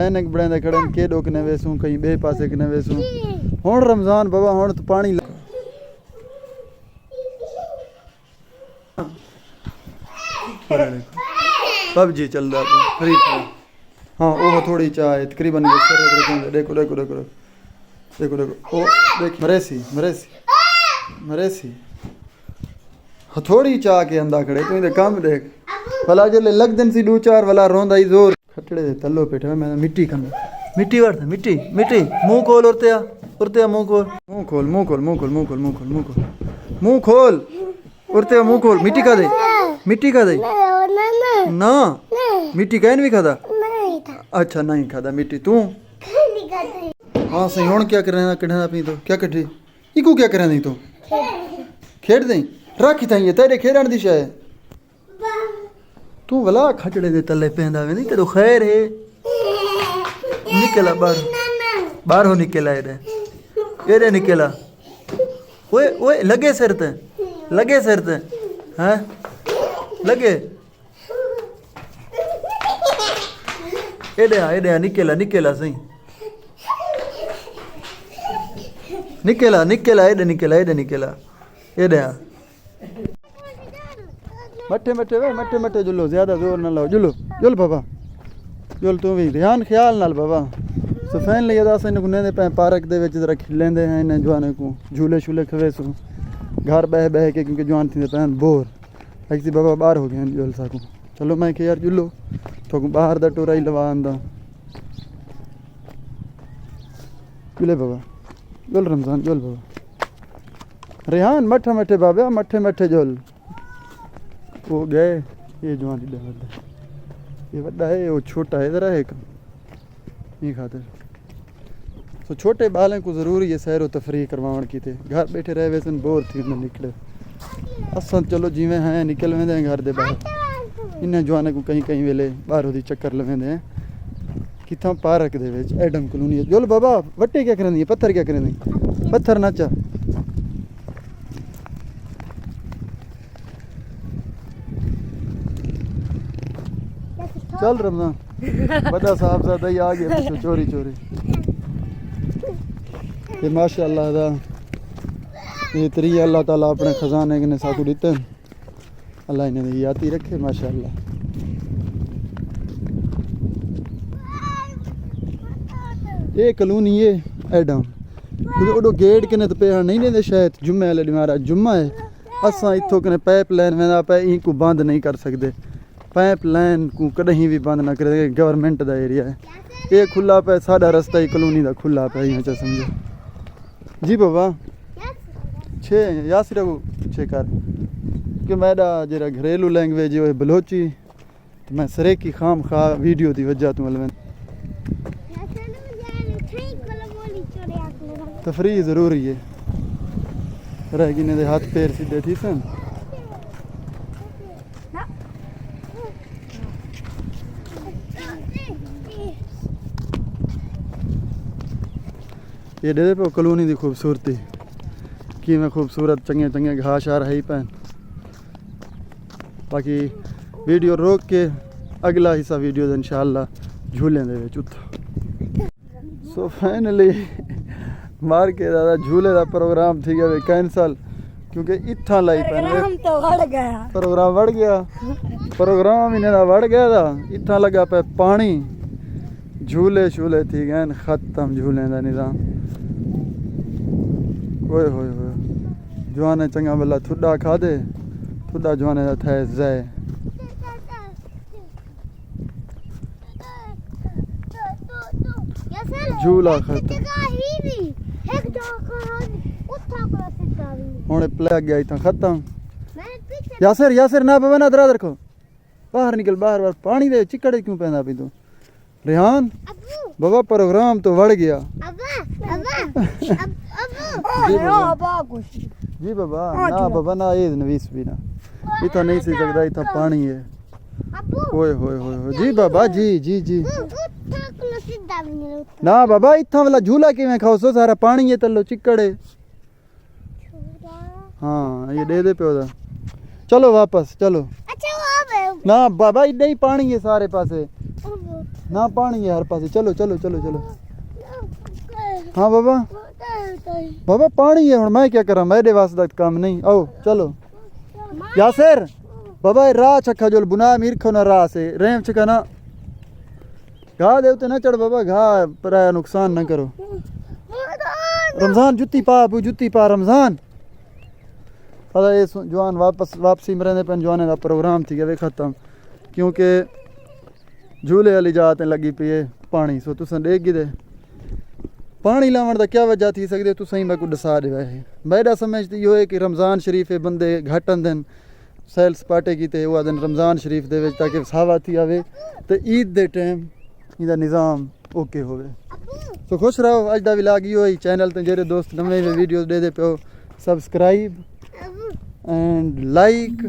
एनक बड़े खड़े के डोकने वेसूं कहीं बे पासे कने वेसूं हुण रमजान बाबा हुण तो पानी पबजी चल रहा है फ्री फायर। हाँ वो थोड़ी चाह है तकरीबन देखो देखो देखो देखो देखो ओ देख मरेसी हथोड़ी चाह के अंदा खड़े तू इधर काम देख भला जो लग दिन सी 2-4 वाला रोंदा ही जोर खटड़े दे तल्लो पेट में मैं मिट्टी खाना मिट्टी वर्त मिट्टी मिट्टी मुंह खोल उरते मुंह खोल उरते मुंह खोल मिट्टी खा दे ना मिट्टी कहन भी खादा अच्छा नहीं खादा मिट्टी तू हाँ सही हुण क्या करना कढ़ना पी तो क्या कढ़ी इको क्या करना नहीं तो खेड़ दई रख था ये तेरे खेड़न दी शय तू भला खटड़े दे तले पेंदा वे नहीं तेरो खैर है निकला बाहर हो निकला एरे निकला ओए ओए लगे सिर ते हैं लगे एडे निकला सही निकला एडे निकला मट्टे जुलो ज्यादा जोर ना लाओ जुल बाबा जुल तू भी ध्यान ख्याल नाल बाबा सफैन लिया दस इन गुने दे पार्क दे विच जरा खिलेंदे हैं इन जवाने को झूले शूले खवेसू घर बह के क्योंकि जवान थी पैन बोर ऐसी बाबा बाहर हो गए जुल साकू चलो मैं कि यार जुलो तो बाहर दा टोरा ही लवा आंदा जुले बाबा जुल रमजान जुल बाबा रेहान मठे बाबा मठे जुल वो गए ये जवान ये बड़ा है वो छोटा है जरा है नहीं खातिर तो छोटे बालें को ज़रूरी है सैर व तफरी करवाण की थे घर बैठे रहे वैसे बोर थी न निकले असन चलो जिमें हैं निकल वेंदे हैं घर दे बाहर इन्हें जवाने को कहीं वेले बाहर होती चक्कर लवेंदे हैं किथा पार्क दे विच एडम कॉलोनी जोल बाबा वट्टे क्या करनी पत्थर क्या करनी पत्थर नाचा चल रमजान बड़ा साहब ज़्यादा ही आ गया पीछे चोरी ये माशाअल्लाह दा ये तरी अल्लाह ताला अपने खजाने ने साकू दिते अल्लाह इन्हें याद रखे माशाअल्लाह ये कॉलोनी है एडम ओडो गेट कने तो पे नहीं देंदे शायद जुम्मे वाले दिन जुम्मा है असा इथों कने पाइप लाइन वेंदा पे ई को बंद नहीं कर सकते पाइप लाइन को कहीं भी बंद ना करे गवर्नमेंट का एरिया है ये खुला पे साडा रास्ता ही कॉलोनी का खुला पे यहाँ चा समझो जी बाबा 6 यासिरा को 6 कर कि मेरा जरा घरेलू लैंग्वेज है बलोची तो मैं सरे की खाम खा वीडियो दी वजह तू अलवन तफरी ज़रूरी है रह गई ने हाथ पैर सीधे थी सन ये दे पे कॉलोनी की खूबसूरती कि मैं खूबसूरत चंगे घास आ रही पैन बाकी वीडियो रोक के अगला हिस्सा वीडियो इंशाअल्लाह झूले दे विच उथा सो फाइनली मार के दादा झूले का प्रोग्राम थी गया कैंसल क्योंकि इत्था लाई पैन प्रोग्राम बढ़ गया प्रोग्राम इन्हें बढ़ गया था इत्था लगा पे पानी झूले शूले थी गए खत्म झूले का निज़ाम ओए होए होए जवाने चंगा भला थुड़ा खादे थुड़ा जवाने का थे ज़ै झूला खत्म हुणे प्ले गया इतना खत्म यासिर ना बाबा ना दरा रखो बाहर निकल बाहर पानी दे चिकड़े क्यों पैंदा पी तू रेहान बाबा प्रोग्राम तो बढ़ गया जी बाबा ना बाबा ना ये नवीस भी ना इतना नहीं सी सकता इतना पानी है ओए होए होए जी बाबा जी ना बाबा इतना वाला झूला किवें खाओ सो सारा पानी है तलो चिकड़े हाँ ये दे पे ओदा चलो वापस चलो ना बाबा इतना ही पानी है सारे पासे ना पानी है हर पास। चलो चलो चलो चलो। हाँ बाबा बाबा पानी है हुण मैं क्या करा, मेरे वास्ते काम नहीं। आओ चलो यासिर बाबा राह चखा जो बुना मीर खो ना राह से रेम चखा ना घा देवते ना चढ़ बाबा, घा पर नुकसान ना करो। रमजान जुत्ती पा अबू जुत्ती पा रमजान। पता ये जवान वापसी में रहने पे जवान का प्रोग्राम थी वे खत्म, क्योंकि झूले वाली जाते लगी पी है पानी। सो तुस देगी दे पानी लावन का क्या वजह थी सकती तुस ही मैं को दसा दे। वैसे मेरा समझ यो है कि रमज़ान शरीफ बंदे घट दिन सैल सपाटे की वो दिन रमज़ान शरीफ दे विच ताकि हवा थी आवे तो ईद दे टाइम इहदा निज़ाम ओके होवे। तो खुश रहो। अज का विलाग यो ही। चैनल तो जेरे दोस्त नवे वीडियोस दे पे subscribe and like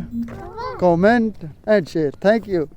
comment and share. Thank you.